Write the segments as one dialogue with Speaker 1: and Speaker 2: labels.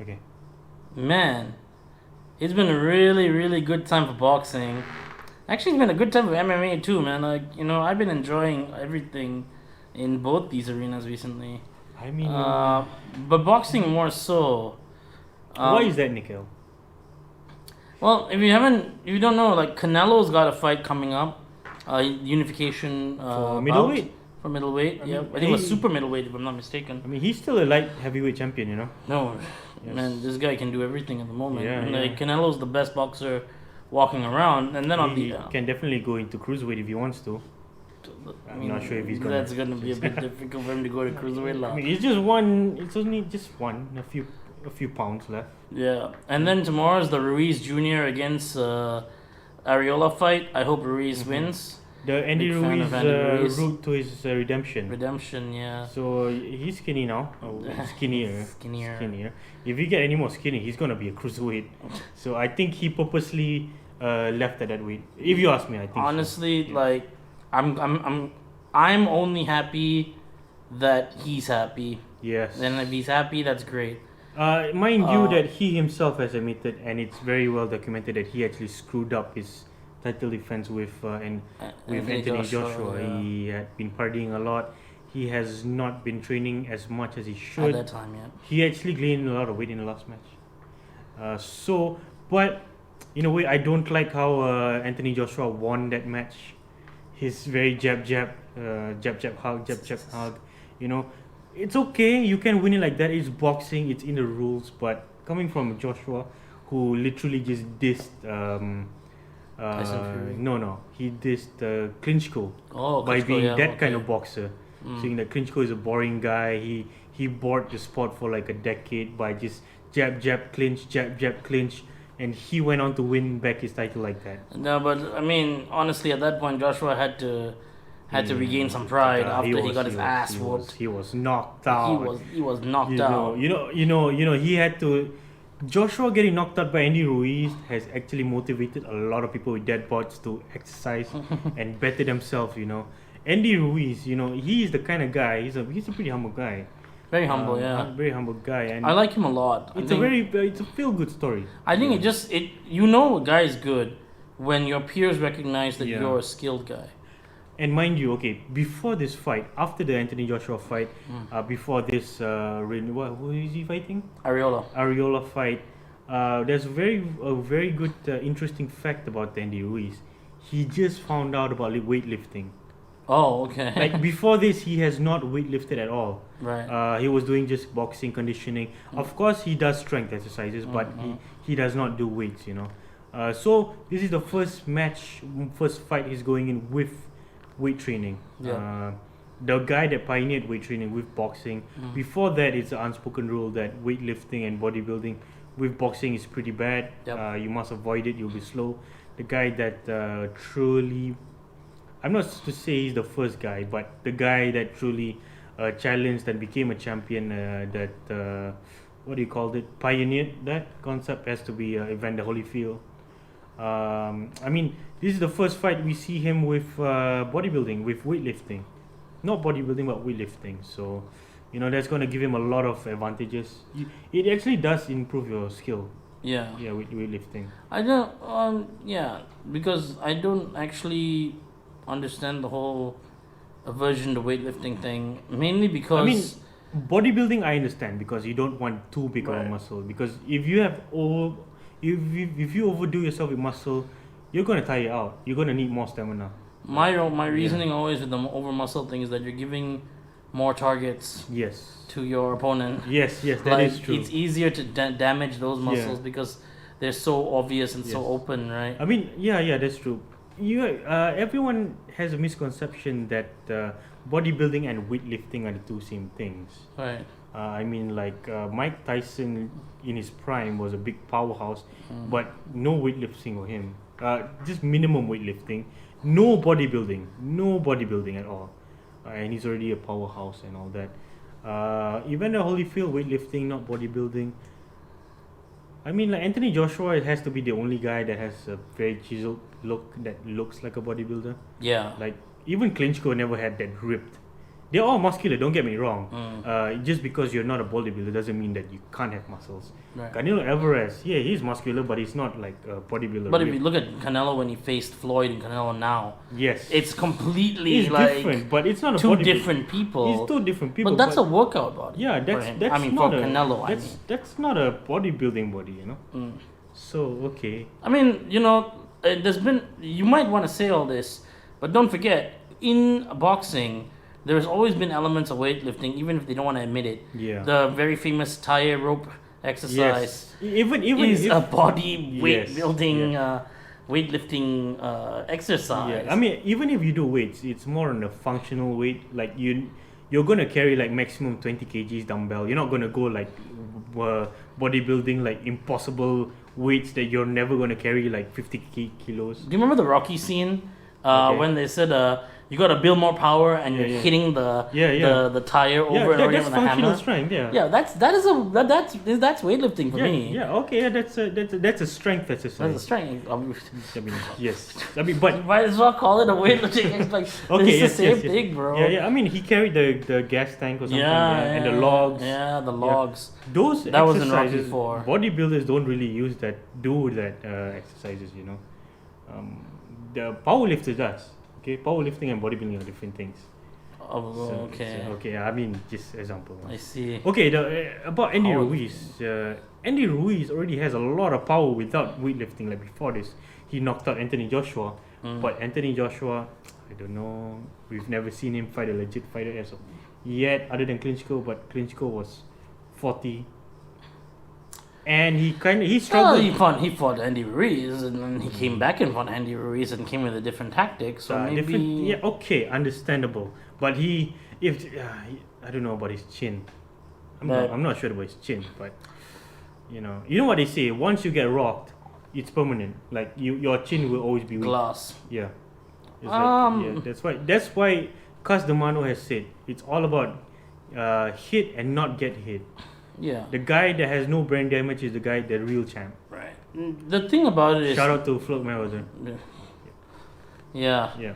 Speaker 1: Okay.
Speaker 2: Man, it's been a really, really good time for boxing. Actually, it's been a good time for MMA too, man. I've been enjoying everything in both these arenas recently.
Speaker 1: I mean,
Speaker 2: Uh, but boxing more so.
Speaker 1: why is
Speaker 2: Um,
Speaker 1: that, Nikhil?
Speaker 2: well, if you don't know, like Canelo's got a fight coming up, unification
Speaker 1: For
Speaker 2: bout
Speaker 1: middleweight?
Speaker 2: for middleweight.
Speaker 1: I
Speaker 2: Yeah,
Speaker 1: mean,
Speaker 2: I think it was super middleweight if I'm not mistaken.
Speaker 1: he's still a light heavyweight champion, you know.
Speaker 2: No,
Speaker 1: Yes.
Speaker 2: man, this guy can do everything at the moment.
Speaker 1: Yeah,
Speaker 2: Like
Speaker 1: yeah.
Speaker 2: Canelo's the best boxer walking around, and then on
Speaker 1: He
Speaker 2: the
Speaker 1: can definitely go into cruiserweight if he wants to. I'm not sure if he's gonna.
Speaker 2: That's gonna be a bit difficult for him to go to cruiserweight
Speaker 1: I
Speaker 2: now.
Speaker 1: mean, it's just one. It's only just one. A few pounds left.
Speaker 2: Yeah, and then tomorrow's the Ruiz Jr. against Areola fight. I hope Ruiz wins.
Speaker 1: The Andy
Speaker 2: Big fan
Speaker 1: Ruiz
Speaker 2: of Andy Ruiz.
Speaker 1: route to his redemption.
Speaker 2: Redemption, yeah.
Speaker 1: So he's skinny now. Oh, skinnier.
Speaker 2: Skinnier.
Speaker 1: If he get any more skinny, he's gonna be a cruiserweight. So I think he purposely left at that weight. If you ask me, I think.
Speaker 2: Honestly,
Speaker 1: so. Yeah.
Speaker 2: like I'm only happy that he's happy.
Speaker 1: Yes.
Speaker 2: And if he's happy, that's great.
Speaker 1: Mind you,
Speaker 2: Uh,
Speaker 1: that he himself has admitted, and it's very well documented that he actually screwed up his title defense with Anthony Joshua.
Speaker 2: Yeah.
Speaker 1: He had been partying a lot. He has not been training as much as he
Speaker 2: At
Speaker 1: should.
Speaker 2: that time, yeah.
Speaker 1: He actually gained a lot of weight in the last match. But in a way, I don't like how Anthony Joshua won that match. His very jab, hug. You know, it's okay. You can win it like that. It's boxing. It's in the rules. But coming from Joshua, who literally just dissed.
Speaker 2: Tyson Fury.
Speaker 1: No. He dissed Klitschko
Speaker 2: Oh,
Speaker 1: by
Speaker 2: Klitschko,
Speaker 1: being
Speaker 2: yeah,
Speaker 1: that kind
Speaker 2: okay.
Speaker 1: of boxer.
Speaker 2: Mm.
Speaker 1: Saying that Klitschko is a boring guy. He bored the sport for like a decade by just jab, clinch, and he went on to win back his title like that.
Speaker 2: No, but I mean, honestly, at that point, Joshua had to regain some pride after he got his ass whooped.
Speaker 1: He was knocked out.
Speaker 2: He was knocked
Speaker 1: out.
Speaker 2: out.
Speaker 1: He had to. Joshua getting knocked out by Andy Ruiz has actually motivated a lot of people with dead bots to exercise and better themselves. Andy Ruiz, he is the kind of guy. He's a pretty humble guy.
Speaker 2: Very humble, yeah.
Speaker 1: Very humble guy, and
Speaker 2: I like him a lot.
Speaker 1: it's a feel good story.
Speaker 2: I think a guy is good when your peers recognize that
Speaker 1: Yeah.
Speaker 2: you're a skilled guy.
Speaker 1: And mind you, okay, before this fight, after the Anthony Joshua fight, before this, who is he fighting? Areola fight. There's a very good, interesting fact about Andy Ruiz. He just found out about weightlifting.
Speaker 2: Oh, okay.
Speaker 1: Like before this, he has not weightlifted at all.
Speaker 2: Right.
Speaker 1: He was doing just boxing, conditioning. Of course, he does strength exercises, but he does not do weights. So this is the first fight he's going in with weight training.
Speaker 2: Yeah.
Speaker 1: The guy that pioneered weight training with boxing. Before that, it's an unspoken rule that weightlifting and bodybuilding with boxing is pretty bad.
Speaker 2: Yep.
Speaker 1: You must avoid it. You'll be slow. The guy that truly, I'm not to say he's the first guy, but the guy that truly challenged and became a champion, what do you call it, pioneered that concept has to be Evander Holyfield. This is the first fight we see him with bodybuilding, with weightlifting. Not bodybuilding, but weightlifting. So, that's going to give him a lot of advantages. It actually does improve your skill.
Speaker 2: Yeah.
Speaker 1: Yeah, with weightlifting.
Speaker 2: I don't. Because I don't actually understand the whole aversion to weightlifting thing. Mainly because
Speaker 1: bodybuilding I understand because you don't want too big of a muscle. Because if you have if you overdo yourself with muscle, you're gonna tire out. You're gonna need more stamina.
Speaker 2: My reasoning always with the over muscle thing is that you're giving more targets.
Speaker 1: Yes.
Speaker 2: To your opponent.
Speaker 1: Yes, that is true.
Speaker 2: It's easier to damage those muscles because they're so obvious and so open, right?
Speaker 1: That's true. Everyone has a misconception that bodybuilding and weightlifting are the two same things.
Speaker 2: Right.
Speaker 1: Mike Tyson in his prime was a big powerhouse, but no weightlifting for him. Just minimum weightlifting, no bodybuilding at all, and he's already a powerhouse and all that. Evander Holyfield, weightlifting, not bodybuilding. Anthony Joshua has to be the only guy that has a very chiseled look that looks like a bodybuilder.
Speaker 2: Yeah.
Speaker 1: Like even Klitschko never had that ripped They're all muscular. Don't get me wrong. Just because you're not a bodybuilder doesn't mean that you can't have muscles.
Speaker 2: Right.
Speaker 1: Canelo Alvarez, yeah, he's muscular, but he's not like a bodybuilder.
Speaker 2: But if you look at Canelo when he faced Floyd and Canelo now,
Speaker 1: yes,
Speaker 2: it's completely
Speaker 1: it's
Speaker 2: like
Speaker 1: different, but it's not a
Speaker 2: two
Speaker 1: bodybuilder.
Speaker 2: different people.
Speaker 1: It's two different people.
Speaker 2: But that's a workout body.
Speaker 1: yeah,
Speaker 2: for him.
Speaker 1: that's
Speaker 2: I mean,
Speaker 1: not
Speaker 2: for
Speaker 1: a,
Speaker 2: Canelo,
Speaker 1: that's not a bodybuilding body, you know.
Speaker 2: Mm.
Speaker 1: So okay,
Speaker 2: I mean, you know, there's been, you might want to say all this, but don't forget, in boxing, there's always been elements of weightlifting, even if they don't want to admit it.
Speaker 1: yeah.
Speaker 2: The very famous tire rope exercise
Speaker 1: Yes. Even
Speaker 2: is
Speaker 1: if,
Speaker 2: a body weight
Speaker 1: Yes,
Speaker 2: building,
Speaker 1: yeah.
Speaker 2: Weightlifting exercise.
Speaker 1: yeah. I mean, even if you do weights, it's more on a functional weight. Like you're gonna carry like maximum 20 kgs dumbbell. You're not gonna go like bodybuilding like impossible weights that you're never gonna carry like 50 kilos.
Speaker 2: Do you remember the Rocky scene
Speaker 1: Okay.
Speaker 2: when they said you gotta build more power and you're
Speaker 1: yeah.
Speaker 2: hitting the
Speaker 1: Yeah.
Speaker 2: the tire over
Speaker 1: Yeah,
Speaker 2: and over
Speaker 1: that's
Speaker 2: again with a
Speaker 1: functional
Speaker 2: hammer?
Speaker 1: strength. Yeah.
Speaker 2: Yeah, that's that's weightlifting for
Speaker 1: yeah,
Speaker 2: me.
Speaker 1: yeah, okay, yeah, that's a strength exercise.
Speaker 2: That's a strength.
Speaker 1: I mean, yes. I mean, but
Speaker 2: Might as well call it a weightlifting. It's like
Speaker 1: okay,
Speaker 2: it's the
Speaker 1: yes,
Speaker 2: same
Speaker 1: yes.
Speaker 2: thing, bro.
Speaker 1: Yeah, yeah. I mean, he carried the gas tank or something, and the logs.
Speaker 2: Yeah, the logs.
Speaker 1: Those
Speaker 2: That was in Rocky
Speaker 1: exercises,
Speaker 2: IV.
Speaker 1: bodybuilders don't really do that exercises, you know. The powerlifter does. Okay, powerlifting and bodybuilding are different things.
Speaker 2: Oh, okay.
Speaker 1: Okay, I mean, just example.
Speaker 2: I see.
Speaker 1: Okay, about Andy
Speaker 2: Power
Speaker 1: Ruiz. Andy Ruiz already has a lot of power without weightlifting. Like before this, he knocked out Anthony Joshua. But Anthony Joshua, I don't know. We've never seen him fight a legit fighter as of yet, other than Klitschko. But Klitschko was 40, and he struggled.
Speaker 2: He fought Andy Ruiz, and then he came back and fought Andy Ruiz and came with a different tactic. So maybe
Speaker 1: yeah, okay, understandable. But I don't know about his chin. I'm not sure about his chin, but you know what they say. Once you get rocked, it's permanent. Like your chin will always be weak.
Speaker 2: glass.
Speaker 1: Yeah. It's that's why Cas Demano has said it's all about hit and not get hit.
Speaker 2: Yeah.
Speaker 1: The guy that has no brain damage is the real champ.
Speaker 2: Right. The thing about it is.
Speaker 1: Shout out to Floyd Mayweather.
Speaker 2: Yeah.
Speaker 1: Yeah.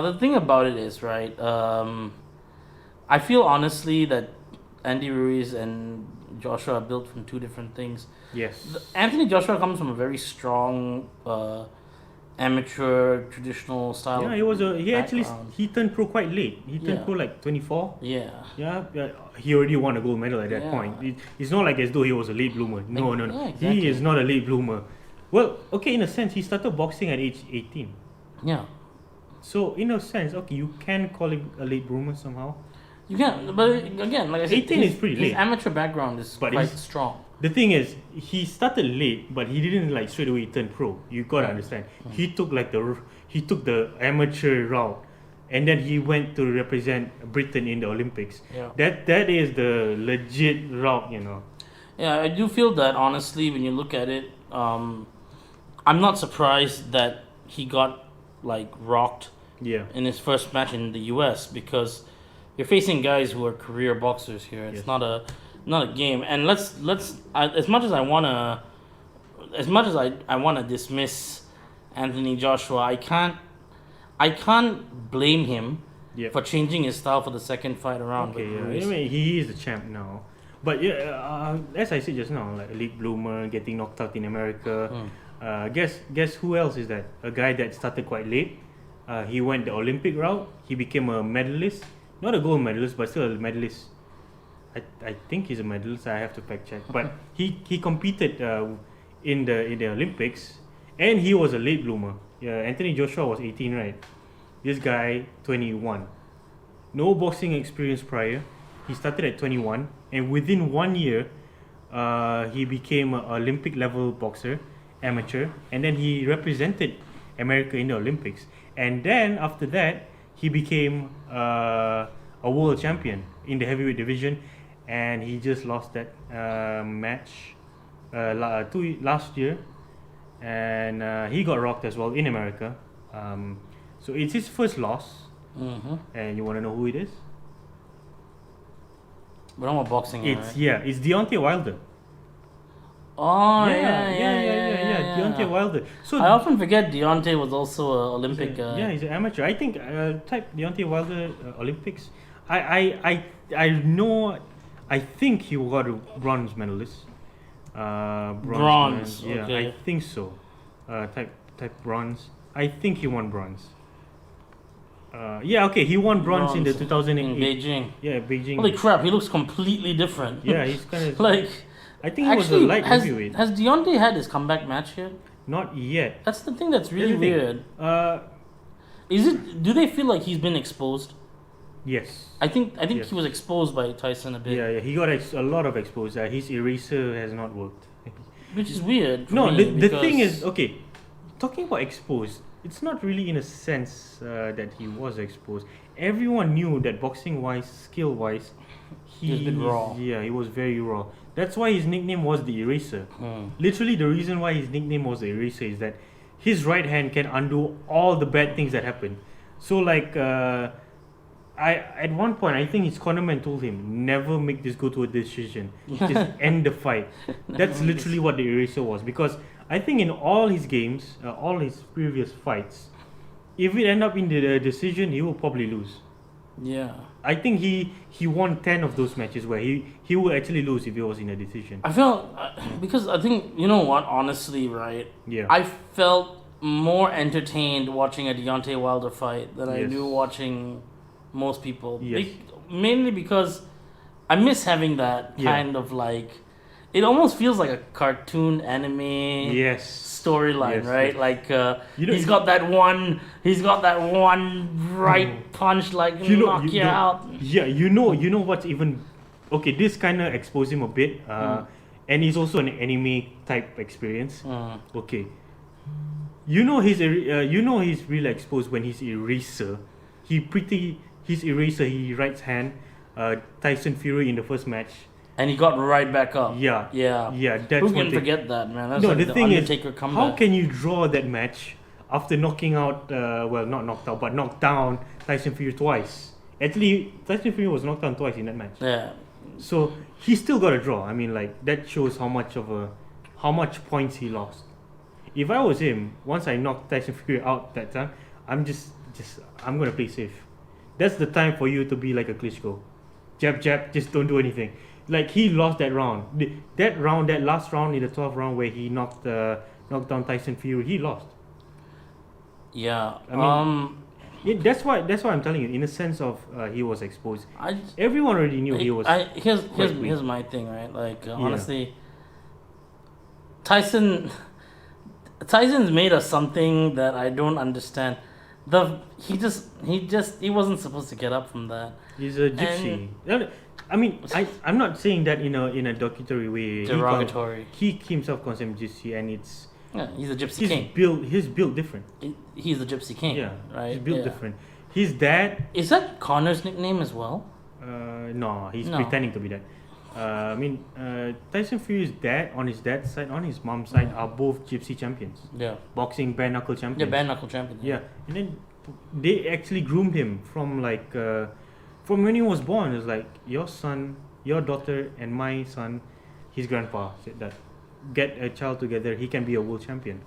Speaker 2: The thing about it is, right, I feel honestly that Andy Ruiz and Joshua are built from two different things.
Speaker 1: Yes.
Speaker 2: Anthony Joshua comes from a very strong amateur traditional style.
Speaker 1: Yeah,
Speaker 2: background.
Speaker 1: he turned pro quite late. He turned
Speaker 2: Yeah.
Speaker 1: pro like 24.
Speaker 2: Yeah.
Speaker 1: Yeah, he already won a gold medal at that
Speaker 2: Yeah.
Speaker 1: point. It's not like as though he was a late bloomer. No.
Speaker 2: Yeah, exactly.
Speaker 1: He is not a late bloomer. Well, okay, in a sense, he started boxing at age 18.
Speaker 2: Yeah.
Speaker 1: So, in a sense, okay, you can call him a late bloomer somehow.
Speaker 2: You can, but again, like I said,
Speaker 1: 18 is pretty
Speaker 2: his
Speaker 1: late.
Speaker 2: amateur background is
Speaker 1: But
Speaker 2: quite
Speaker 1: he's-
Speaker 2: strong.
Speaker 1: The thing is, he started late, but he didn't like straight away turn pro. You gotta understand. He took the amateur route, and then he went to represent Britain in the Olympics.
Speaker 2: Yeah.
Speaker 1: That is the legit route, you know.
Speaker 2: Yeah, I do feel that honestly, when you look at it, I'm not surprised that he got like rocked
Speaker 1: Yeah.
Speaker 2: in his first match in the U.S. because you're facing guys who are career boxers here. It's
Speaker 1: Yes.
Speaker 2: not a game. And as much as I wanna dismiss Anthony Joshua, I can't blame him
Speaker 1: Yeah.
Speaker 2: for changing his style for the second fight around.
Speaker 1: Okay,
Speaker 2: with
Speaker 1: yeah.
Speaker 2: Ruiz.
Speaker 1: I mean, he is the champ now. But yeah, as I said just now, like a late bloomer, getting knocked out in America. Guess who else is that? A guy that started quite late. He went the Olympic route. He became a medalist, not a gold medalist, but still a medalist. I think he's a medalist. I have to fact check. But he competed in the Olympics, and he was a late bloomer. Yeah, Anthony Joshua was 18, right? This guy 21, no boxing experience prior. He started at 21, and within 1 year, he became an Olympic level boxer, amateur, and then he represented America in the Olympics. And then after that, he became a world champion in the heavyweight division, and he just lost that match last year, and he got rocked as well in America. So it's his first loss, and you want to know who it is?
Speaker 2: But I'm a boxing guy, right?
Speaker 1: It's Deontay Wilder.
Speaker 2: Oh
Speaker 1: yeah, Deontay Wilder. So
Speaker 2: I often forget Deontay was also an Olympic.
Speaker 1: he's an amateur. I think type Deontay Wilder Olympics. I know. I think he got a bronze medalist.
Speaker 2: Bronze,
Speaker 1: Yeah,
Speaker 2: okay.
Speaker 1: I think so. Type bronze. I think he won bronze. Yeah, okay, he won bronze in the
Speaker 2: Bronze
Speaker 1: 2008.
Speaker 2: in Beijing.
Speaker 1: Yeah, Beijing.
Speaker 2: Holy crap, he looks completely different.
Speaker 1: Yeah, he's kind of
Speaker 2: like,
Speaker 1: I think he was a
Speaker 2: actually,
Speaker 1: light heavyweight.
Speaker 2: has Deontay had his comeback match yet?
Speaker 1: Not yet.
Speaker 2: That's the thing that's really
Speaker 1: Here's the thing.
Speaker 2: weird. Is it? Do they feel like he's been exposed?
Speaker 1: Yes.
Speaker 2: I think
Speaker 1: Yes.
Speaker 2: he was exposed by Tyson a bit,
Speaker 1: Yeah, he got a lot of exposure. His eraser has not worked.
Speaker 2: which is weird. For
Speaker 1: No,
Speaker 2: me
Speaker 1: the thing
Speaker 2: because-
Speaker 1: is, okay, talking about exposed, it's not really in a sense that he was exposed. Everyone knew that boxing wise, skill wise,
Speaker 2: He was a bit raw.
Speaker 1: Yeah, he was very raw. That's why his nickname was the eraser. Literally, the reason why his nickname was the eraser is that his right hand can undo all the bad things that happen. So, like, I at one point I think his cornerman told him never make this go to a decision. Just end the fight. That's literally what the eraser was, because I think in all his games, all his previous fights, if it end up in the decision, he will probably lose.
Speaker 2: Yeah.
Speaker 1: I think he won 10 of those matches where he will actually lose if it was in a decision.
Speaker 2: I felt because I think you know what, honestly, right?
Speaker 1: Yeah.
Speaker 2: I felt more entertained watching a Deontay Wilder fight than I
Speaker 1: Yes.
Speaker 2: do watching most people.
Speaker 1: Yes.
Speaker 2: Mainly because I miss having that
Speaker 1: Yeah.
Speaker 2: kind of like, it almost feels like a cartoon anime
Speaker 1: Yes.
Speaker 2: storyline,
Speaker 1: Yes,
Speaker 2: right?
Speaker 1: yes.
Speaker 2: Like
Speaker 1: You know-
Speaker 2: he's got that one right punch, like knock you
Speaker 1: know-
Speaker 2: out.
Speaker 1: Yeah, you know what's even okay. This kind of exposed him a bit, and it's also an anime type experience. Okay, you know he's really exposed when he's eraser. His eraser. He right hand, Tyson Fury in the first match.
Speaker 2: And he got right back up.
Speaker 1: Yeah,
Speaker 2: Yeah.
Speaker 1: That's
Speaker 2: Who
Speaker 1: one
Speaker 2: can
Speaker 1: thing.
Speaker 2: forget that, man? That's
Speaker 1: No,
Speaker 2: like
Speaker 1: the thing is,
Speaker 2: Undertaker comeback.
Speaker 1: how can you draw that match after knocking out, well, not knocked out, but knocked down Tyson Fury twice? Actually, Tyson Fury was knocked down twice in that match.
Speaker 2: Yeah.
Speaker 1: So he still got a draw. I mean, like, that shows how much points he lost. If I was him, once I knocked Tyson Fury out that time, I'm I'm gonna play safe. That's the time for you to be like a Klitschko. Jab, just don't do anything. Like, he lost that round. That last round in the 12th round where he knocked down Tyson Fury, he lost.
Speaker 2: Yeah.
Speaker 1: I mean, that's why I'm telling you. In a sense of he was exposed. Everyone already knew he was.
Speaker 2: Here's my thing, right? Like honestly, Tyson's made us something that I don't understand. He wasn't supposed to get up from that.
Speaker 1: He's a gypsy. I mean, I'm not saying that in a documentary way.
Speaker 2: Derogatory.
Speaker 1: He himself calls him gypsy, and
Speaker 2: He's a gypsy king.
Speaker 1: He's built different.
Speaker 2: He's a gypsy king.
Speaker 1: Yeah,
Speaker 2: right.
Speaker 1: he's built different. His dad.
Speaker 2: Is that Connor's nickname as well?
Speaker 1: No, he's
Speaker 2: No.
Speaker 1: pretending to be that. I mean, Tyson Fury's dad, on his dad's side, on his mom's side, are both gypsy champions.
Speaker 2: Yeah.
Speaker 1: Boxing bare knuckle champions.
Speaker 2: Yeah, bare knuckle champion.
Speaker 1: Yeah, and then they actually groomed him from from when he was born. It's like, your son, your daughter, and my son, his grandpa said that, get a child together, he can be a world champion.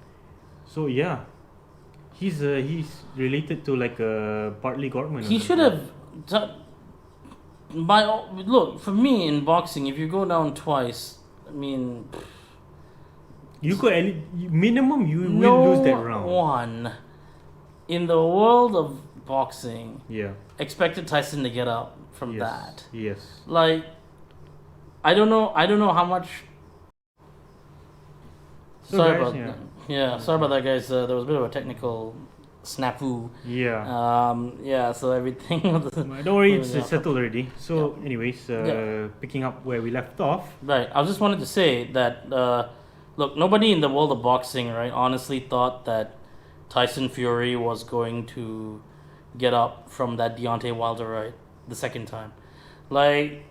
Speaker 1: So yeah, he's related to like Bartley Gorman.
Speaker 2: He should have. Look, for me in boxing, if you go down twice, I mean,
Speaker 1: You could minimum you
Speaker 2: no
Speaker 1: will lose that round.
Speaker 2: one in the world of boxing
Speaker 1: Yeah.
Speaker 2: expected Tyson to get up from
Speaker 1: Yes.
Speaker 2: that.
Speaker 1: Yes.
Speaker 2: Like, I don't know how much.
Speaker 1: So
Speaker 2: Sorry
Speaker 1: guys,
Speaker 2: about sorry about that, guys. There was a bit of a technical snafu.
Speaker 1: Yeah.
Speaker 2: So everything.
Speaker 1: Don't worry, it's settled already. So, anyways, picking up where we left off.
Speaker 2: Right. I just wanted to say that, look, nobody in the world of boxing, right, honestly thought that Tyson Fury was going to get up from that Deontay Wilder right the second time. Like,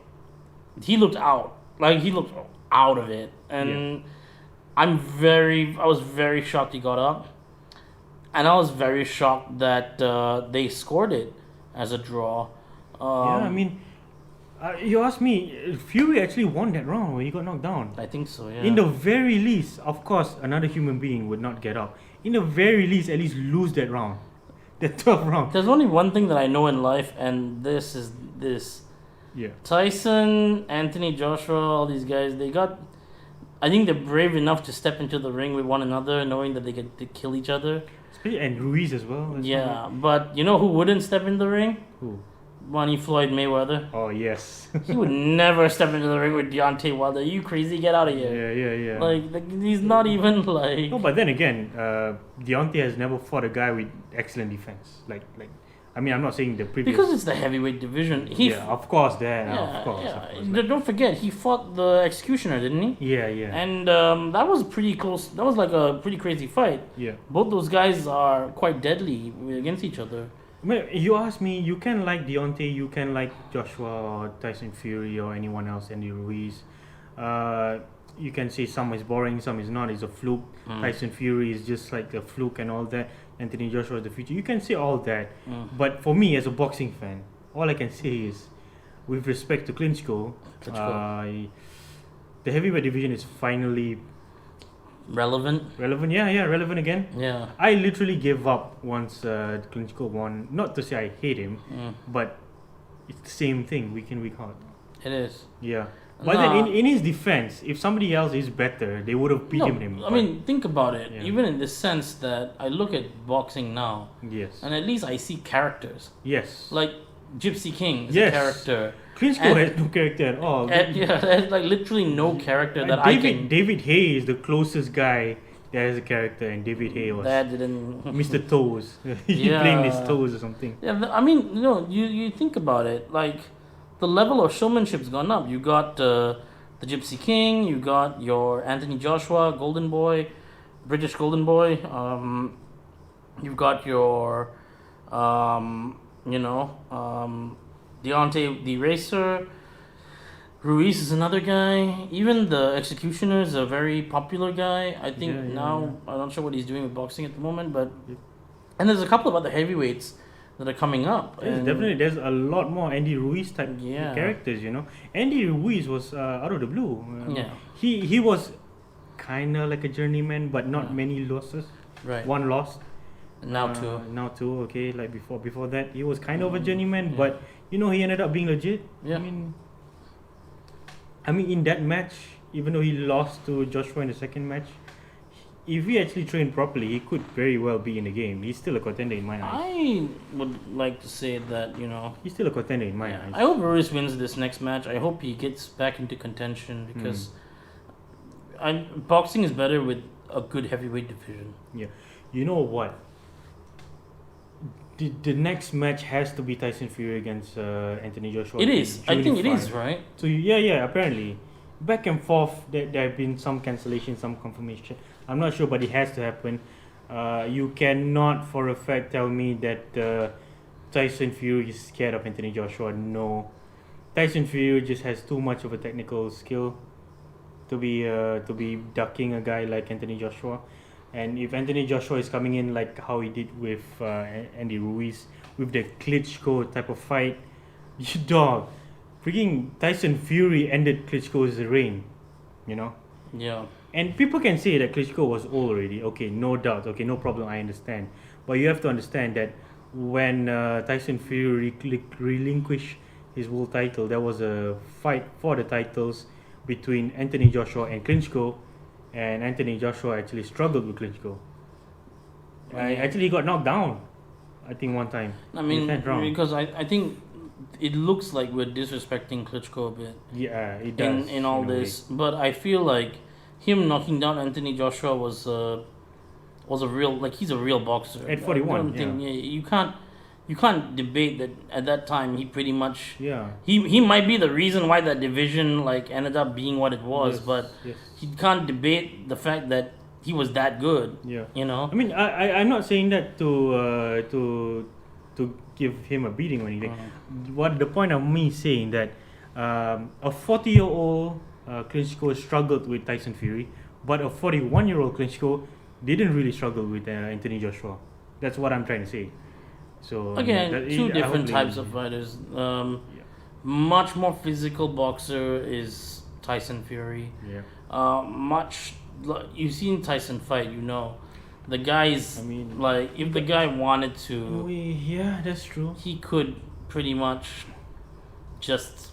Speaker 2: he looked out. Like, he looked out of it. And I was very shocked he got up. And I was very shocked that they scored it as a draw.
Speaker 1: I mean, you ask me, Fury actually won that round when he got knocked down.
Speaker 2: I think so, yeah.
Speaker 1: In the very least, of course, another human being would not get up. In the very least, at least lose that round. That 12 round.
Speaker 2: There's only one thing that I know in life, and this is this.
Speaker 1: Yeah.
Speaker 2: Tyson, Anthony Joshua, all these guys, I think they're brave enough to step into the ring with one another, knowing that they get to kill each other.
Speaker 1: And Ruiz as well.
Speaker 2: Yeah, but you know who wouldn't step in the ring?
Speaker 1: Who?
Speaker 2: Money Floyd Mayweather.
Speaker 1: Oh, yes.
Speaker 2: He would never step into the ring with Deontay Wilder. You crazy? Get out of here.
Speaker 1: Yeah.
Speaker 2: Like he's not even like.
Speaker 1: No, but then again, Deontay has never fought a guy with excellent defense. I mean, I'm not saying the previous.
Speaker 2: Because it's the heavyweight division.
Speaker 1: Of course,
Speaker 2: of course.
Speaker 1: Like,
Speaker 2: don't forget, he fought the Executioner, didn't he?
Speaker 1: Yeah.
Speaker 2: And that was pretty close. That was like a pretty crazy fight.
Speaker 1: Yeah.
Speaker 2: Both those guys are quite deadly against each other.
Speaker 1: I mean, you ask me, you can like Deontay, you can like Joshua or Tyson Fury or anyone else, Andy Ruiz. You can say some is boring, some is not. It's a fluke. Tyson Fury is just like a fluke and all that. Anthony Joshua is the future. You can say all that. But for me, as a boxing fan, all I can say is, with respect to Klitschko, the heavyweight division is finally
Speaker 2: relevant.
Speaker 1: Yeah, relevant again.
Speaker 2: Yeah.
Speaker 1: I literally gave up once Klitschko won. Not to say I hate him, but it's the same thing week in, week out.
Speaker 2: It is.
Speaker 1: Yeah. But then in his defense, if somebody else is better, they would have beaten him.
Speaker 2: I mean, think about it. Yeah. Even in the sense that I look at boxing now,
Speaker 1: yes,
Speaker 2: and at least I see characters.
Speaker 1: Yes.
Speaker 2: Like Gypsy King is a character.
Speaker 1: Klitschko has no character at all.
Speaker 2: There's like literally no character that I can.
Speaker 1: David Hay is the closest guy that has a character, and David Hay was
Speaker 2: that didn't
Speaker 1: Mr. Toes. He playing his toes or something.
Speaker 2: Yeah, I mean, you think about it, like the level of showmanship's gone up. You got the Gypsy King, you got your Anthony Joshua, Golden Boy, British Golden Boy. You've got your, Deontay the Racer. Ruiz is another guy. Even the Executioner is a very popular guy. I think I'm not sure what he's doing with boxing at the moment, but and there's a couple of other heavyweights that are coming up.
Speaker 1: Definitely, there's a lot more Andy Ruiz type characters. Andy Ruiz was out of the blue. He was kind of like a journeyman, but not many losses.
Speaker 2: Right.
Speaker 1: One loss.
Speaker 2: Now two.
Speaker 1: Now two. Okay, like before that, he was kind of a journeyman, but he ended up being legit.
Speaker 2: Yeah.
Speaker 1: I mean, in that match, even though he lost to Joshua in the second match, if he actually trained properly, he could very well be in the game. He's still a contender in my eyes.
Speaker 2: I would like to say that,
Speaker 1: he's still a contender in my eyes.
Speaker 2: I hope Ruiz wins this next match. I hope he gets back into contention because boxing is better with a good heavyweight division.
Speaker 1: Yeah. You know what? The next match has to be Tyson Fury against Anthony Joshua.
Speaker 2: It is. I think it is, right?
Speaker 1: So yeah. Apparently, back and forth. There have been some cancellation, some confirmation. I'm not sure, but it has to happen. You cannot for a fact tell me that Tyson Fury is scared of Anthony Joshua. No, Tyson Fury just has too much of a technical skill to be ducking a guy like Anthony Joshua. And if Anthony Joshua is coming in like how he did with Andy Ruiz, with the Klitschko type of fight, freaking Tyson Fury ended Klitschko's reign,
Speaker 2: Yeah.
Speaker 1: And people can say that Klitschko was old already. Okay, no doubt. Okay, no problem. I understand. But you have to understand that when Tyson Fury relinquished his world title, there was a fight for the titles between Anthony Joshua and Klitschko. And Anthony Joshua actually struggled with Klitschko. Actually, he got knocked down, I think, one time.
Speaker 2: I mean, because I think it looks like we're disrespecting Klitschko a bit.
Speaker 1: Yeah, it does.
Speaker 2: In all this. But I feel like him knocking down Anthony Joshua was a real, like, he's a real boxer.
Speaker 1: At 41,
Speaker 2: I don't think, you can't debate that at that time he pretty much he might be the reason why that division like ended up being what it was, but he can't debate the fact that he was that good. I mean, I'm not saying that to give him a beating or anything. What the point of me saying that a 40-year-old Klitschko struggled with Tyson Fury, but a 41-year-old Klitschko didn't really struggle with Anthony Joshua. That's what I'm trying to say. So again, two different types of fighters. Much more physical boxer is Tyson Fury. You've seen Tyson fight, The guy's
Speaker 1: I mean,
Speaker 2: like, if the guy wanted to,
Speaker 1: yeah, that's true.
Speaker 2: he could pretty much just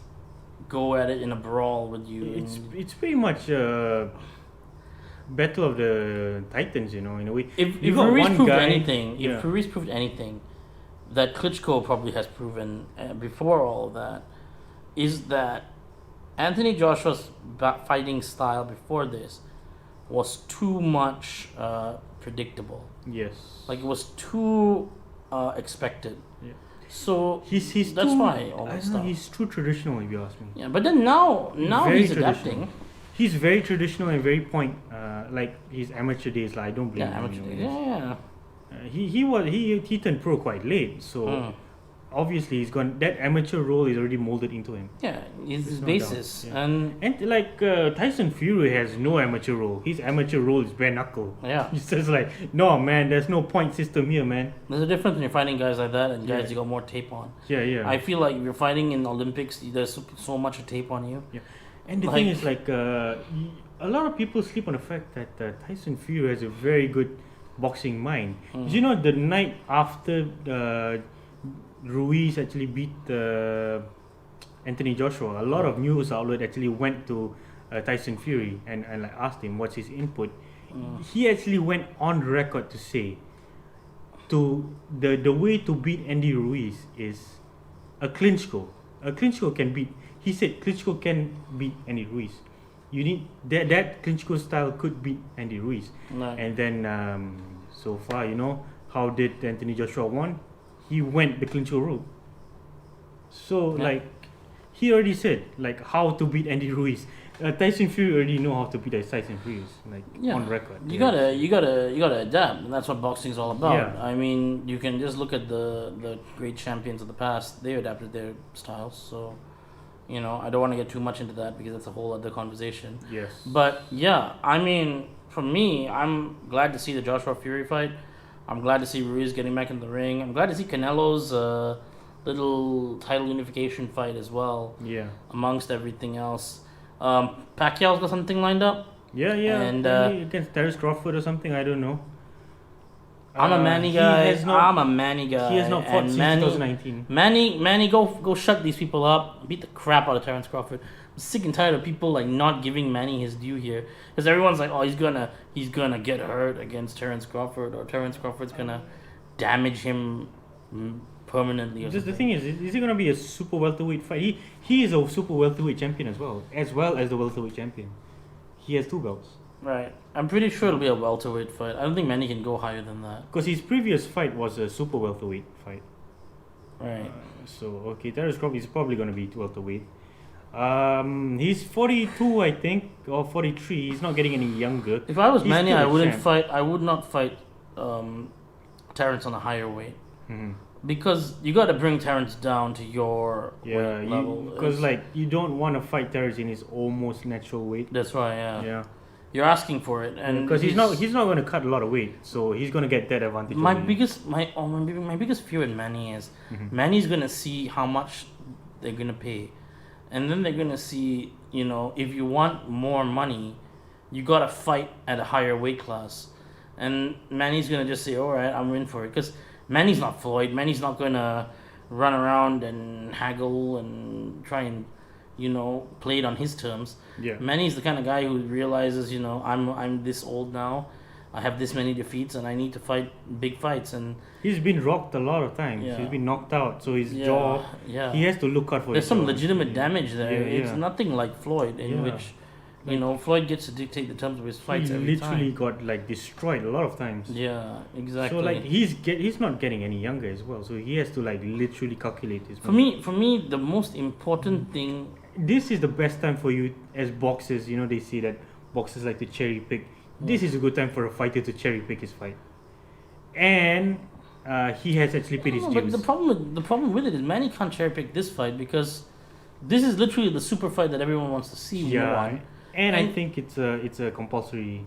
Speaker 2: go at it in a brawl with you.
Speaker 1: It's pretty much battle of the titans, in a way.
Speaker 2: If
Speaker 1: You got
Speaker 2: Ruiz
Speaker 1: one
Speaker 2: proved
Speaker 1: guy-
Speaker 2: anything,
Speaker 1: yeah.
Speaker 2: if Ruiz proved anything, that Klitschko probably has proven before all of that, is that Anthony Joshua's fighting style before this was too much predictable.
Speaker 1: Yes.
Speaker 2: Like it was too expected.
Speaker 1: Yeah.
Speaker 2: So
Speaker 1: He's
Speaker 2: that's
Speaker 1: too,
Speaker 2: why all
Speaker 1: I
Speaker 2: that
Speaker 1: don't know,
Speaker 2: stuff.
Speaker 1: he's too traditional, if you ask me.
Speaker 2: Yeah, but then now
Speaker 1: Very
Speaker 2: he's
Speaker 1: traditional.
Speaker 2: adapting.
Speaker 1: He's very traditional and very point. Like his amateur days, like I don't blame
Speaker 2: Yeah,
Speaker 1: him.
Speaker 2: amateur.
Speaker 1: you know.
Speaker 2: Yeah.
Speaker 1: He turned pro quite late, so
Speaker 2: Mm.
Speaker 1: obviously he's gone. That amateur role is already molded into him.
Speaker 2: Yeah, it's his
Speaker 1: no
Speaker 2: basis.
Speaker 1: doubt, yeah.
Speaker 2: And
Speaker 1: like Tyson Fury has no amateur role. His amateur role is bare knuckle.
Speaker 2: yeah.
Speaker 1: He's just like, no man, there's no point system here, man.
Speaker 2: There's a difference when you're fighting guys like that and guys
Speaker 1: Yeah.
Speaker 2: you got more tape on.
Speaker 1: Yeah.
Speaker 2: I feel like if you're fighting in Olympics, there's so much tape on you.
Speaker 1: And the
Speaker 2: Like-
Speaker 1: thing is, like, a lot of people sleep on the fact that Tyson Fury has a very good boxing mind.
Speaker 2: Mm.
Speaker 1: You know, the night after Ruiz actually beat Anthony Joshua, a lot of news outlet actually went to Tyson Fury and like asked him what's his input.
Speaker 2: Mm.
Speaker 1: He actually went on record to say, the way to beat Andy Ruiz is a Klitschko. A Klitschko can beat. He said Klitschko can beat Andy Ruiz. You need that Klitschko style could beat Andy Ruiz.
Speaker 2: Right.
Speaker 1: And then so far, how did Anthony Joshua won? He went the Klitschko route. So
Speaker 2: Yeah.
Speaker 1: like he already said like how to beat Andy Ruiz. Tyson Fury already know how to beat Tyson Fury, like
Speaker 2: Yeah.
Speaker 1: on record.
Speaker 2: You gotta adapt, and that's what boxing's all about.
Speaker 1: Yeah.
Speaker 2: I mean, you can just look at the great champions of the past. They adapted their styles. So, I don't want to get too much into that because that's a whole other conversation.
Speaker 1: Yes.
Speaker 2: But yeah, I mean, for me, I'm glad to see the Joshua Fury fight. I'm glad to see Ruiz getting back in the ring. I'm glad to see Canelo's little title unification fight as well,
Speaker 1: Yeah.
Speaker 2: amongst everything else. Pacquiao's got something lined up.
Speaker 1: Yeah.
Speaker 2: And,
Speaker 1: Maybe against Terrence Crawford or something. I don't know.
Speaker 2: I'm a Manny
Speaker 1: He
Speaker 2: guy.
Speaker 1: has not-
Speaker 2: I'm a Manny guy.
Speaker 1: He has not fought
Speaker 2: and
Speaker 1: since
Speaker 2: Manny,
Speaker 1: 2019.
Speaker 2: Manny, go shut these people up. Beat the crap out of Terrence Crawford. I'm sick and tired of people like not giving Manny his due here, because everyone's like, oh, he's gonna get hurt against Terrence Crawford, or Terrence Crawford's gonna damage him permanently. Or
Speaker 1: Just the
Speaker 2: something.
Speaker 1: thing is he gonna be a super welterweight fight? He is a super welterweight champion as well as the welterweight champion. He has 2 belts.
Speaker 2: Right. I'm pretty sure it'll be a welterweight fight. I don't think Manny can go higher than that.
Speaker 1: Because his previous fight was a super welterweight fight.
Speaker 2: Right.
Speaker 1: So okay, Terrence Crawford is probably gonna be welterweight. He's 42, I think, or 43. He's not getting any younger.
Speaker 2: If I was
Speaker 1: He's
Speaker 2: Manny,
Speaker 1: still
Speaker 2: I
Speaker 1: a
Speaker 2: wouldn't
Speaker 1: champ.
Speaker 2: fight. I would not fight Terrence on a higher weight,
Speaker 1: Mhm.
Speaker 2: because you got to bring Terrence down to your
Speaker 1: Yeah,
Speaker 2: weight level.
Speaker 1: because
Speaker 2: It's-
Speaker 1: like you don't want to fight Terrence in his almost natural weight.
Speaker 2: that's right. Yeah.
Speaker 1: Yeah,
Speaker 2: You're asking for it, and
Speaker 1: because he's not going to cut a lot of weight, so he's going to get that advantage.
Speaker 2: My
Speaker 1: over you.
Speaker 2: my biggest fear with Manny is
Speaker 1: Mhm.
Speaker 2: Manny's gonna see how much they're gonna pay, and then they're gonna see, if you want more money, you gotta fight at a higher weight class, and Manny's gonna just say, all right, I'm in for it, because Manny's not Floyd. Manny's not gonna run around and haggle and try and play it on his terms.
Speaker 1: Yeah.
Speaker 2: Manny's the kind of guy who realizes, I'm this old now, I have this many defeats, and I need to fight big fights. And
Speaker 1: He's been rocked a lot of times.
Speaker 2: Yeah.
Speaker 1: He's been knocked out, so his jaw.
Speaker 2: yeah,
Speaker 1: He has to look out for.
Speaker 2: there's
Speaker 1: his
Speaker 2: some
Speaker 1: jaw.
Speaker 2: legitimate damage there.
Speaker 1: Yeah,
Speaker 2: It's
Speaker 1: yeah.
Speaker 2: nothing like Floyd, in
Speaker 1: Yeah.
Speaker 2: which Floyd gets to dictate the terms of his fights
Speaker 1: He
Speaker 2: every
Speaker 1: literally
Speaker 2: time.
Speaker 1: got like destroyed a lot of times.
Speaker 2: Yeah, exactly.
Speaker 1: So like he's not getting any younger as well. So he has to like literally calculate his.
Speaker 2: for me, the most important thing.
Speaker 1: This is the best time for you as boxers. They say that boxers like to cherry pick. This is a good time for a fighter to cherry pick his fight, and he has actually paid his
Speaker 2: No, but
Speaker 1: dues.
Speaker 2: the problem with it is Manny can't cherry pick this fight, because this is literally the super fight that everyone wants to see.
Speaker 1: Yeah, and I
Speaker 2: And-
Speaker 1: think it's a compulsory.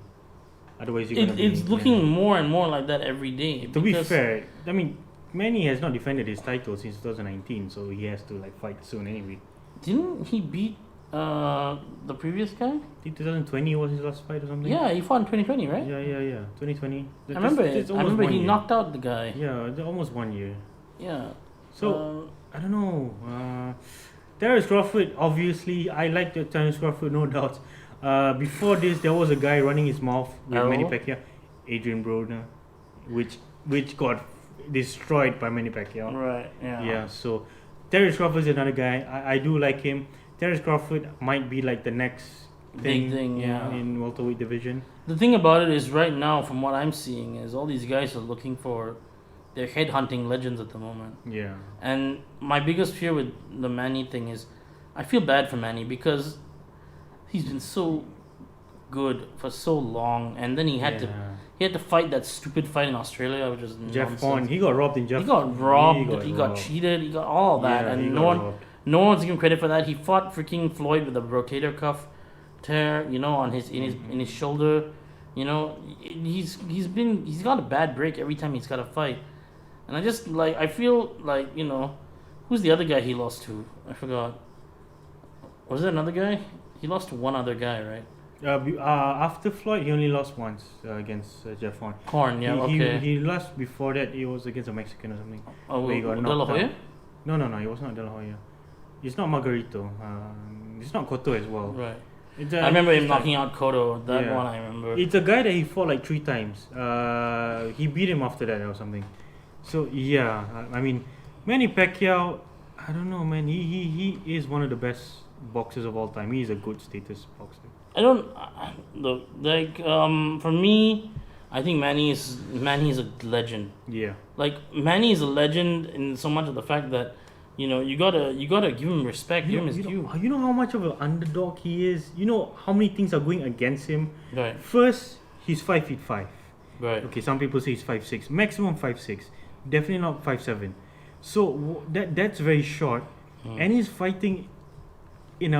Speaker 1: Otherwise, you're gonna
Speaker 2: It's
Speaker 1: be,
Speaker 2: looking
Speaker 1: yeah.
Speaker 2: more and more like that every day.
Speaker 1: To be
Speaker 2: because-
Speaker 1: fair, I mean, Manny has not defended his title since 2019, so he has to like fight soon anyway.
Speaker 2: didn't he beat The previous guy?
Speaker 1: 2020 was his last fight or something.
Speaker 2: Yeah, he fought in 2020, right?
Speaker 1: Yeah. 2020.
Speaker 2: I remember it. I remember he knocked out the guy.
Speaker 1: Yeah, almost 1 year.
Speaker 2: Yeah.
Speaker 1: So I don't know. Terence Crawford, obviously, I like Terence Crawford, no doubt. Before this, there was a guy running his mouth with Manny Pacquiao, Adrian Broner, which got destroyed by Manny Pacquiao.
Speaker 2: Right. Yeah.
Speaker 1: Yeah. So Terence Crawford is another guy. I do like him. Terence Crawford might be like the next
Speaker 2: Big thing, yeah.
Speaker 1: in welterweight division.
Speaker 2: The thing about it is, right now, from what I'm seeing, is all these guys are looking for, they're headhunting legends at the moment.
Speaker 1: Yeah.
Speaker 2: And my biggest fear with the Manny thing is, I feel bad for Manny because he's been so good for so long, and then he had to fight that stupid fight in Australia, which is
Speaker 1: Jeff
Speaker 2: nonsense.
Speaker 1: Horn, he got robbed in Jeff.
Speaker 2: He got robbed. He got cheated. He got all that, and no one's giving credit for that. He fought freaking Floyd with a rotator cuff tear, on his in his shoulder. He's got a bad break every time he's got a fight, and I feel like who's the other guy he lost to? I forgot. Was there another guy? He lost to one other guy, right?
Speaker 1: After Floyd, he only lost once against Jeff Horn.
Speaker 2: Horn, yeah, okay.
Speaker 1: He lost before that. It was against a Mexican or something.
Speaker 2: Oh,
Speaker 1: where he got
Speaker 2: De La
Speaker 1: knocked
Speaker 2: Hoya?
Speaker 1: out. No, it was not De La Hoya. It's not Margarito. It's not Cotto as well.
Speaker 2: Right. I remember him knocking out Cotto. That
Speaker 1: Yeah.
Speaker 2: one I remember.
Speaker 1: It's a guy that he fought like 3 times. He beat him after that or something. So yeah, I mean, Manny Pacquiao, I don't know, man. He is one of the best boxers of all time. He is a good status boxer.
Speaker 2: I don't look like for me, I think Manny is a legend.
Speaker 1: Yeah.
Speaker 2: Like Manny is a legend in so much of the fact that you gotta give him respect, give him his due.
Speaker 1: You know how much of an underdog he is. You know how many things are going against him.
Speaker 2: Right.
Speaker 1: First, he's 5'5".
Speaker 2: Right.
Speaker 1: Okay, some people say he's 5'6", maximum 5'6", definitely not 5'7". So that's very short, and he's fighting in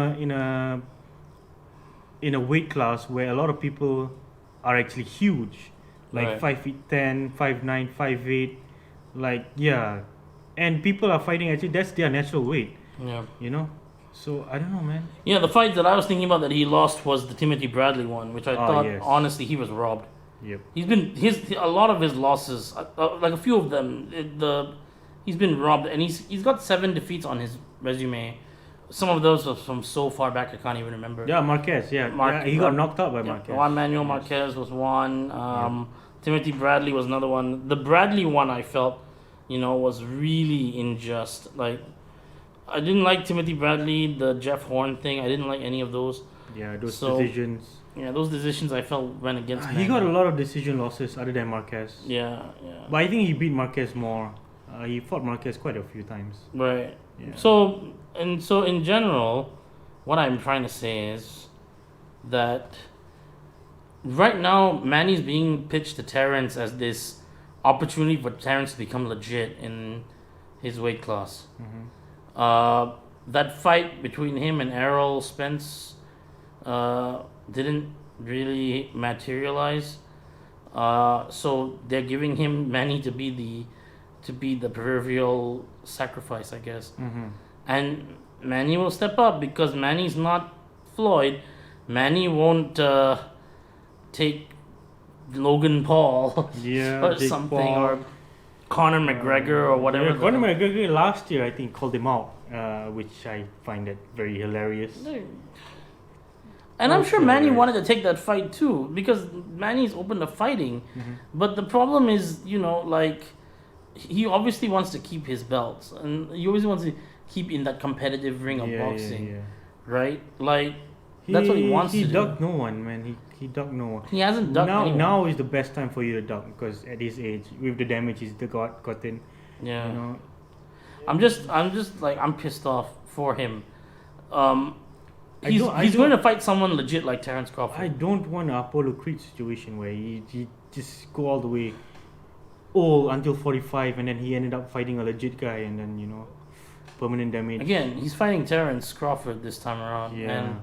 Speaker 1: a weight class where a lot of people are actually huge, like
Speaker 2: Right.
Speaker 1: 5'10", 5'9", 5'8", like and people are fighting actually that's their natural weight,
Speaker 2: Yeah.
Speaker 1: So I don't know, man.
Speaker 2: Yeah, the fight that I was thinking about that he lost was the Timothy Bradley one, which I thought
Speaker 1: yes.
Speaker 2: honestly he was robbed.
Speaker 1: Yep.
Speaker 2: He's been a lot of his losses, like a few of them, he's been robbed, and he's got 7 defeats on his resume. Some of those were from so far back I can't even remember.
Speaker 1: Yeah, Marquez. He got knocked out by Marquez.
Speaker 2: Juan Manuel Marquez was one. Timothy Bradley was another one. The Bradley one I felt, was really unjust. Like, I didn't like Timothy Bradley, the Jeff Horn thing. I didn't like any of those.
Speaker 1: Yeah, those decisions.
Speaker 2: Yeah, those decisions I felt went against.
Speaker 1: He got a lot of decision losses other than Marquez.
Speaker 2: Yeah.
Speaker 1: But I think he beat Marquez more. He fought Marquez quite a few times.
Speaker 2: Right.
Speaker 1: Yeah.
Speaker 2: So in general, what I'm trying to say is that right now Manny's being pitched to Terence as this opportunity for Terence to become legit in his weight class.
Speaker 1: Mm-hmm.
Speaker 2: That fight between him and Errol Spence didn't really materialize. So they're giving him Manny to be the proverbial sacrifice, I guess.
Speaker 1: Mm-hmm.
Speaker 2: And Manny will step up because Manny's not Floyd. Manny won't take Logan Paul or
Speaker 1: Jake
Speaker 2: something,
Speaker 1: Paul.
Speaker 2: or Conor McGregor or whatever.
Speaker 1: Yeah, Conor McGregor last year I think called him out, which I find that very hilarious.
Speaker 2: And I'm sure
Speaker 1: Okay.
Speaker 2: Manny wanted to take that fight too because Manny's open to fighting.
Speaker 1: Mm-hmm.
Speaker 2: But the problem is, he obviously wants to keep his belts, and he always wants to keep in that competitive ring of boxing, right? Like that's what he wants to do.
Speaker 1: He ducked no one, man. He ducked no one.
Speaker 2: He hasn't ducked anyone.
Speaker 1: Now is the best time for you to duck because at his age, with the damage he's gotten.
Speaker 2: Yeah. I'm pissed off for him. He's going to fight someone legit like Terence Crawford.
Speaker 1: I don't want an Apollo Creed situation where he just go all the way old until 45 and then he ended up fighting a legit guy and then permanent damage.
Speaker 2: Again, he's fighting Terence Crawford this time around.
Speaker 1: Yeah.
Speaker 2: And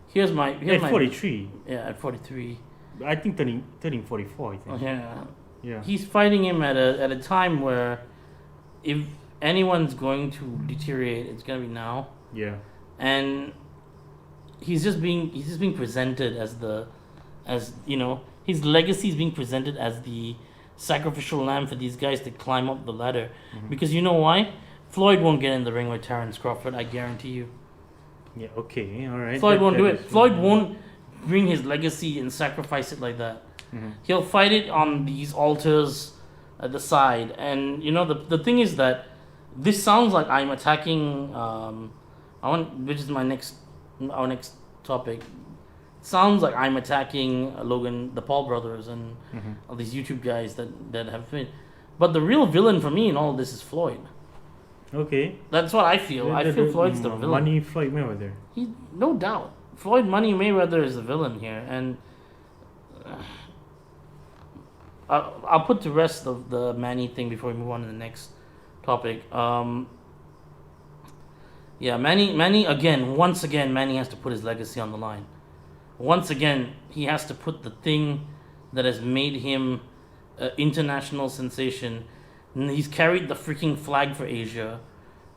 Speaker 2: here's my
Speaker 1: at 43.
Speaker 2: Yeah, at 43.
Speaker 1: I think turning 44. I think. Yeah.
Speaker 2: He's fighting him at a time where if anyone's going to deteriorate, it's gonna be now.
Speaker 1: Yeah.
Speaker 2: And he's just being presented as his legacy is being presented as the sacrificial lamb for these guys to climb up the ladder. Because you know why? Floyd won't get in the ring with Terrence Crawford, I guarantee you.
Speaker 1: Yeah. Okay. All right.
Speaker 2: Floyd won't do it. Floyd won't bring his legacy and sacrifice it like that. He'll fight it on these altars at the side. And the thing is that this sounds like I'm attacking which is our next topic. Sounds like I'm attacking Logan, the Paul brothers, and all these YouTube guys that have been. But the real villain for me in all of this is Floyd.
Speaker 1: Okay.
Speaker 2: That's what I feel. I feel Floyd's the villain.
Speaker 1: Money Floyd Mayweather.
Speaker 2: No doubt. Floyd Money Mayweather is the villain here, and I'll put to rest the Manny thing before we move on to the next topic. Manny again. Once again, Manny has to put his legacy on the line. Once again, he has to put the thing that has made him an international sensation. And he's carried the freaking flag for Asia,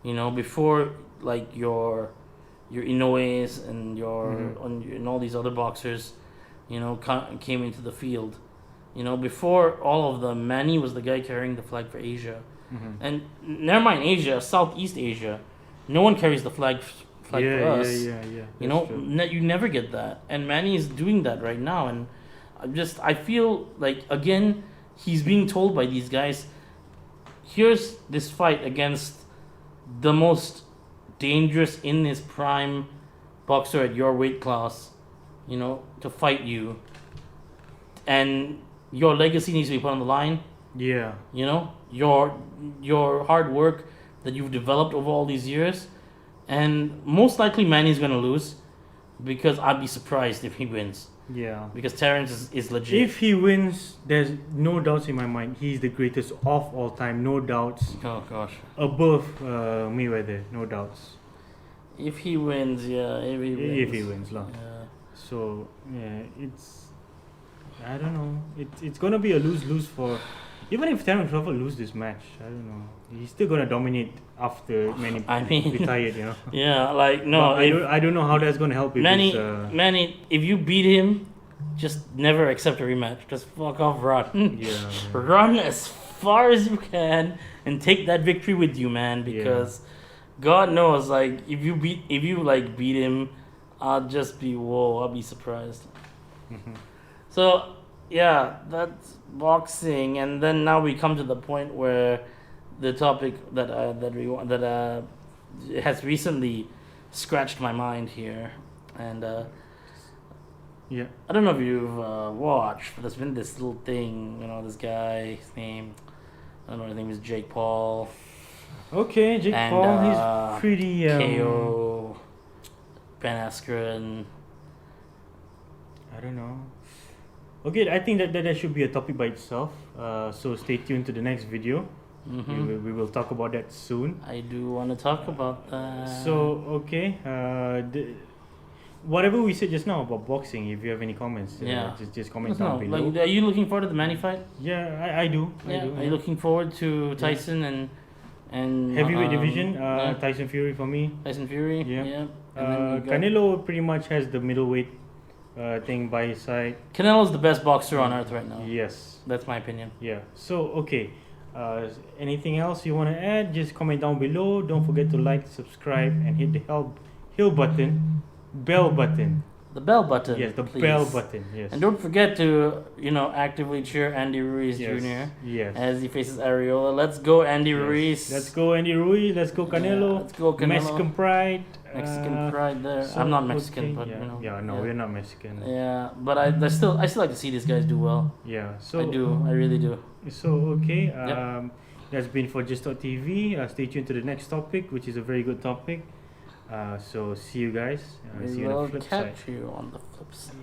Speaker 2: before like your Inoue's and and all these other boxers, came into the field. Before all of them, Manny was the guy carrying the flag for Asia. And never mind Asia, Southeast Asia, no one carries the flag for us.
Speaker 1: Yeah.
Speaker 2: You never get that, and Manny is doing that right now. And I feel like again he's being told by these guys, here's this fight against the most dangerous in his prime boxer at your weight class, to fight you, and your legacy needs to be put on the line.
Speaker 1: Yeah.
Speaker 2: Your hard work that you've developed over all these years. And most likely Manny's going to lose, because I'd be surprised if he wins.
Speaker 1: Yeah.
Speaker 2: Because Terrence is legit.
Speaker 1: If he wins, there's no doubts in my mind. He's the greatest of all time. No doubts.
Speaker 2: Oh, gosh.
Speaker 1: Above Mayweather. No doubts.
Speaker 2: If he wins, yeah.
Speaker 1: If he wins, lah.
Speaker 2: Yeah.
Speaker 1: So, yeah, I don't know. It's going to be a lose-lose for... Even if Terrence Crawford loses this match, I don't know. He's still going to dominate after Manny retired,
Speaker 2: Yeah, like, no.
Speaker 1: I don't know how that's going to help.
Speaker 2: Manny, if you beat him, just never accept a rematch. Just fuck off, run.
Speaker 1: Yeah.
Speaker 2: Run as far as you can and take that victory with you, man. Because God knows, like, if you beat him, I'll be surprised. So, yeah, that's boxing, and then now we come to the point where the topic that has recently scratched my mind here, and I don't know if you've watched, but there's been this little thing, this guy, his name, I don't know, his name is Jake Paul.
Speaker 1: Okay, Jake Paul, he's pretty
Speaker 2: KO, Ben Askren.
Speaker 1: I don't know. Okay, I think that should be a topic by itself. So stay tuned to the next video. We will talk about that soon.
Speaker 2: I do want to talk about that.
Speaker 1: So, okay. Whatever we said just now about boxing, if you have any comments, just comment down below.
Speaker 2: Like, are you looking forward to the Manny fight?
Speaker 1: Yeah, I do.
Speaker 2: Are you looking forward to Tyson and
Speaker 1: heavyweight division? Tyson Fury for me.
Speaker 2: Tyson Fury? Yeah.
Speaker 1: Canelo pretty much has the middleweight thing by his side.
Speaker 2: Canelo's the best boxer on earth right now.
Speaker 1: Yes.
Speaker 2: That's my opinion.
Speaker 1: Yeah. So, okay. Anything else you want to add? Just comment down below. Don't forget to like, subscribe, and hit the bell button.
Speaker 2: The bell button.
Speaker 1: Yes, the
Speaker 2: please.
Speaker 1: bell button. Yes.
Speaker 2: And don't forget to, actively cheer Andy Ruiz Jr.
Speaker 1: Yes.
Speaker 2: as he faces Arreola. Let's go, Andy Ruiz.
Speaker 1: Let's go, Andy Ruiz. Let's go, Canelo.
Speaker 2: Let's go, Canelo.
Speaker 1: Mexican pride.
Speaker 2: Mexican pride there. So, I'm not Mexican, but
Speaker 1: we're not Mexican.
Speaker 2: Yeah, but I still like to see these guys do well.
Speaker 1: Yeah, so
Speaker 2: I really do.
Speaker 1: So okay, that's been for Just.tv. Stay tuned to the next topic, which is a very good topic. So see you guys. See you on the flip side.
Speaker 2: Catch you on the flip side.